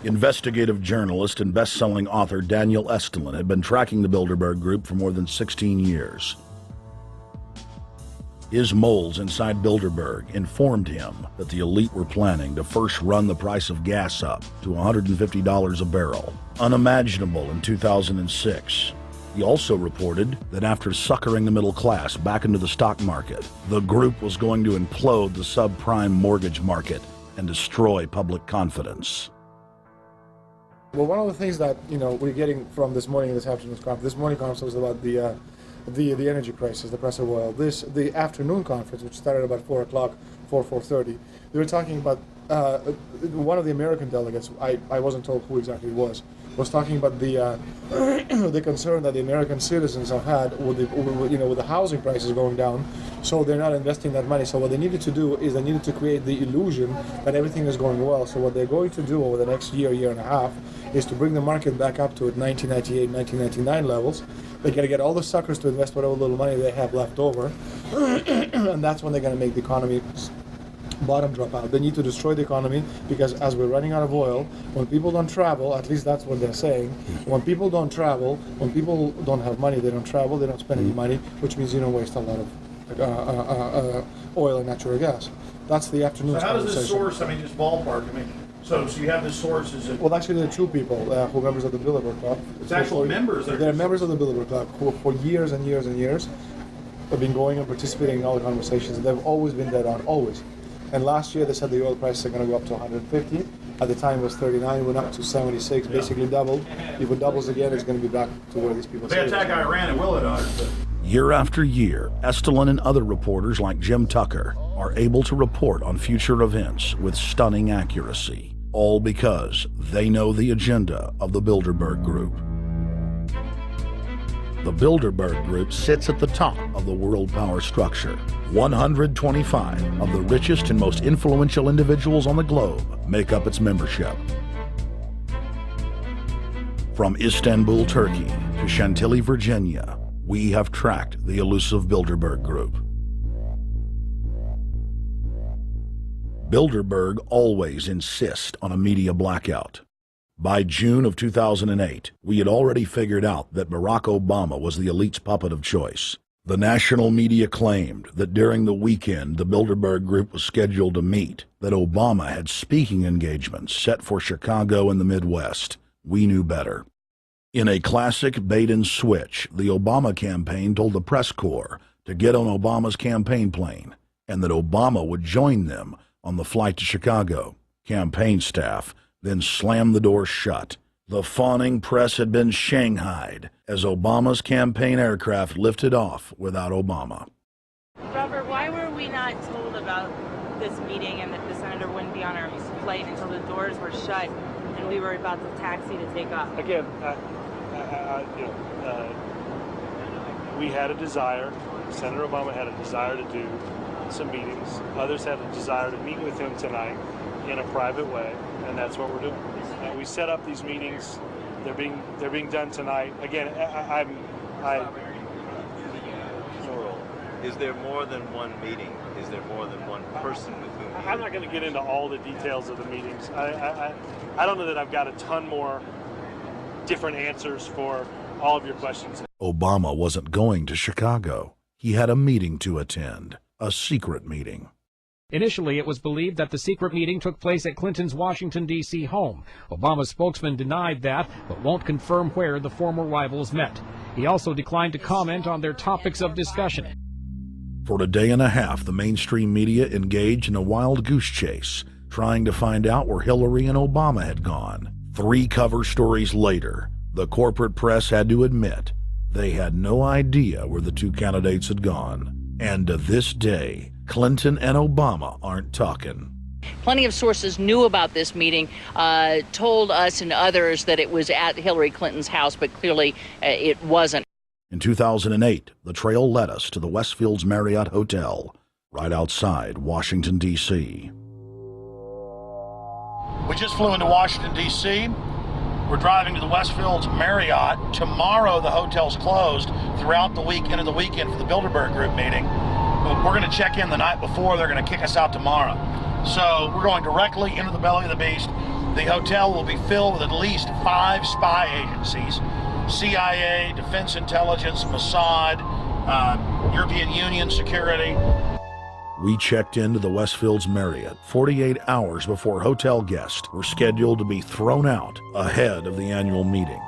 Investigative journalist and best-selling author Daniel Estulin had been tracking the Bilderberg Group for more than 16 years. His moles inside Bilderberg informed him that the elite were planning to first run the price of gas up to $150 a barrel, unimaginable in 2006. He also reported that after suckering the middle class back into the stock market, the group was going to implode the subprime mortgage market and destroy public confidence. Well, one of the things that we're getting from this morning and this afternoon's conference, this morning conference was about the energy crisis, the price of oil. The afternoon conference, which started about 4 o'clock, 4:30, they were talking about one of the American delegates. I wasn't told who exactly it was talking about the the concern that the American citizens have had with the housing prices going down, so they're not investing that money. So what they needed to do is they needed to create the illusion that everything is going well. So what they're going to do over the next year and a half is to bring the market back up to 1998, 1999 levels. They're going to get all the suckers to invest whatever little money they have left over, and that's when they're going to make the economy bottom drop out. They need to destroy the economy because as we're running out of oil, when people don't travel, at least that's what they're saying, when people don't travel, when people don't have money, they don't travel, they don't spend any money, which means you don't waste a lot of oil and natural gas. That's the afternoon. So how does this source, just ballpark, so you have this source, is it? Well, actually there are two people who are members of the Bilderberg Club. It's actual members? They're members of the Bilderberg Club who for years and years and years have been going and participating in all the conversations. They've always been dead on, always. And last year they said the oil prices are going to go up to 150. At the time it was 39, went up to 76, basically doubled. If it doubles again, it's going to be back to where these people say. They attack Iran, it will at 100. Year after year, Estulin and other reporters like Jim Tucker are able to report on future events with stunning accuracy, all because they know the agenda of the Bilderberg Group. The Bilderberg Group sits at the top of the world power structure. 125 of the richest and most influential individuals on the globe make up its membership. From Istanbul, Turkey to Chantilly, Virginia, we have tracked the elusive Bilderberg Group. Bilderberg always insist on a media blackout. By June of 2008, we had already figured out that Barack Obama was the elite's puppet of choice. The national media claimed that during the weekend the Bilderberg Group was scheduled to meet, that Obama had speaking engagements set for Chicago and the Midwest. We knew better. In a classic bait and switch, the Obama campaign told the press corps to get on Obama's campaign plane, and that Obama would join them on the flight to Chicago. Campaign staff then slammed the door shut. The fawning press had been shanghaied as Obama's campaign aircraft lifted off without Obama. Robert, why were we not told about this meeting and that the senator wouldn't be on our flight until the doors were shut and we were about to taxi to take off? Again, we had a desire, Senator Obama had a desire to do some meetings. Others had a desire to meet with him tonight in a private way, and that's what we're doing. We set up these meetings. They're being done tonight. Again, Is there more than one meeting? Is there more than one person with whom? I'm not going to get into all the details of the meetings. I don't know that I've got a ton more different answers for all of your questions. Obama wasn't going to Chicago. He had a meeting to attend, a secret meeting. Initially, it was believed that the secret meeting took place at Clinton's Washington, D.C. home. Obama's spokesman denied that, but won't confirm where the former rivals met. He also declined to comment on their topics of discussion. For a day and a half, the mainstream media engaged in a wild goose chase, trying to find out where Hillary and Obama had gone. 3 cover stories later, the corporate press had to admit they had no idea where the 2 candidates had gone. And to this day, Clinton and Obama aren't talking. Plenty of sources knew about this meeting, told us and others that it was at Hillary Clinton's house, but clearly it wasn't. In 2008, the trail led us to the Westfields Marriott Hotel, right outside Washington, D.C. We just flew into Washington, D.C. We're driving to the Westfields Marriott. Tomorrow, the hotel's closed throughout the week into the weekend for the Bilderberg Group meeting. We're going to check in the night before. They're going to kick us out tomorrow. So we're going directly into the belly of the beast. The hotel will be filled with at least 5 spy agencies: CIA, Defense Intelligence, Mossad, European Union security. We checked into the Westfield's Marriott 48 hours before hotel guests were scheduled to be thrown out ahead of the annual meeting.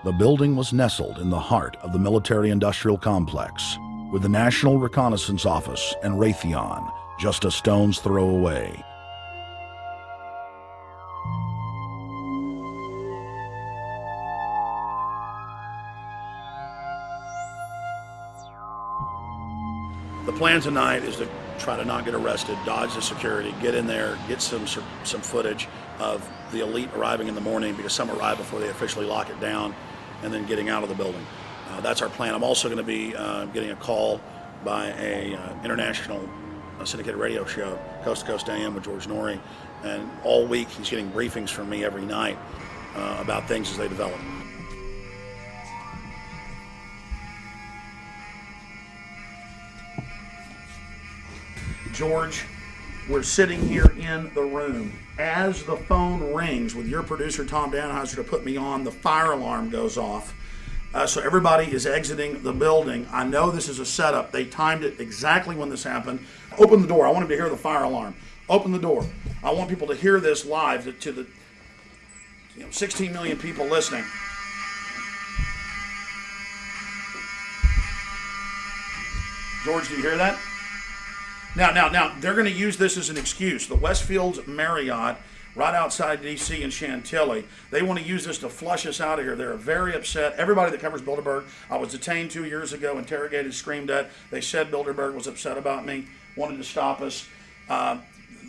The building was nestled in the heart of the military-industrial complex, with the National Reconnaissance Office and Raytheon just a stone's throw away. The plan tonight is to try to not get arrested, dodge the security, get in there, get some footage of the elite arriving in the morning, because some arrive before they officially lock it down, and then getting out of the building. That's our plan. I'm also going to be getting a call by a international syndicated radio show, Coast to Coast AM with George Norrie, and all week he's getting briefings from me every night about things as they develop. George, we're sitting here in the room. As the phone rings with your producer, Tom Danheiser, to put me on, the fire alarm goes off. So everybody is exiting the building. I know this is a setup. They timed it exactly when this happened. Open the door. I want them to hear the fire alarm. Open the door. I want people to hear this live to the 16 million people listening. George, do you hear that? Now, they're going to use this as an excuse. The Westfield's Marriott, right outside D.C. in Chantilly, they want to use this to flush us out of here. They're very upset. Everybody that covers Bilderberg, I was detained 2 years ago, interrogated, screamed at. They said Bilderberg was upset about me, wanted to stop us.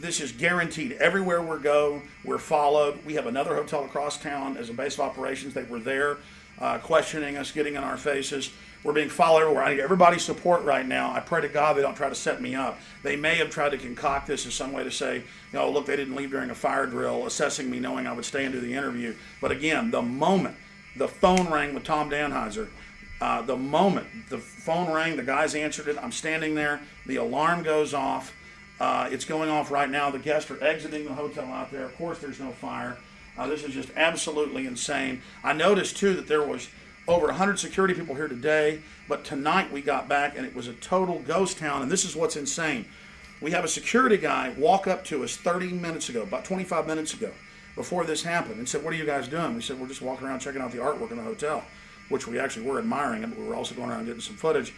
This is guaranteed. Everywhere we go, we're followed. We have another hotel across town as a base of operations. They were there questioning us, getting in our faces. We're being followed everywhere. I need everybody's support right now. I pray to God they don't try to set me up. They may have tried to concoct this as some way to say, look, they didn't leave during a fire drill, assessing me, knowing I would stay and do the interview. But again, the moment the phone rang with Tom Danheiser, the moment the phone rang, the guys answered it, I'm standing there, the alarm goes off. It's going off right now. The guests are exiting the hotel out there. Of course, there's no fire. This is just absolutely insane. I noticed, too, that there was over 100 security people here today, but tonight we got back and it was a total ghost town, and this is what's insane. We have a security guy walk up to us 30 minutes ago, about 25 minutes ago, before this happened, and said, "What are you guys doing?" We said, "We're just walking around checking out the artwork in the hotel," which we actually were admiring it, but we were also going around getting some footage.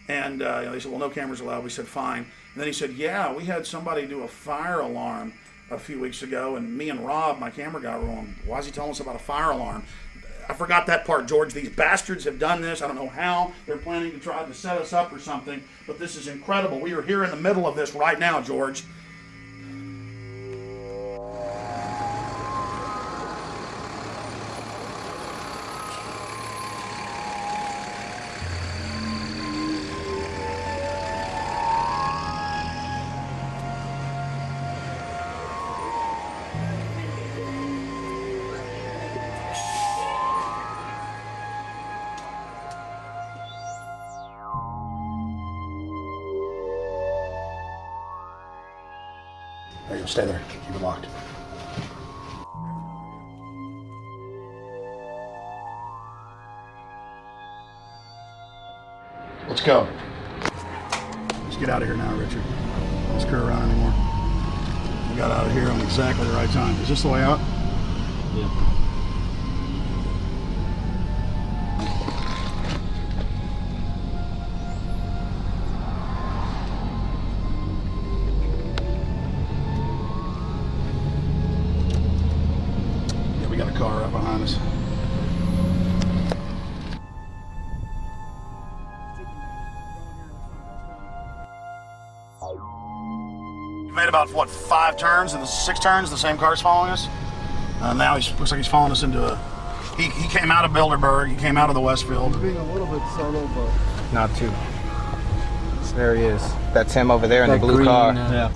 And they said, "Well, no cameras allowed." We said, "Fine." And then he said, "Yeah, we had somebody do a fire alarm a few weeks ago, and me and Rob, my camera guy, were going, why is he telling us about a fire alarm?" I forgot that part, George. These bastards have done this. I don't know how. They're planning to try to set us up or something, but this is incredible. We are here in the middle of this right now, George. There you go. Stay there. Keep it locked. Let's go. Let's get out of here now, Richard. Let's screw around anymore. We got out of here on exactly the right time. Is this the way out? Yeah. Got a car right behind us. We made about, what, 5 turns and 6 turns, the same car's following us. Now looks like he's following us into a... He came out of Bilderberg, he came out of the Westfield. He's being a little bit subtle, but... Not too. There he is. That's him over there in the blue car. Yeah.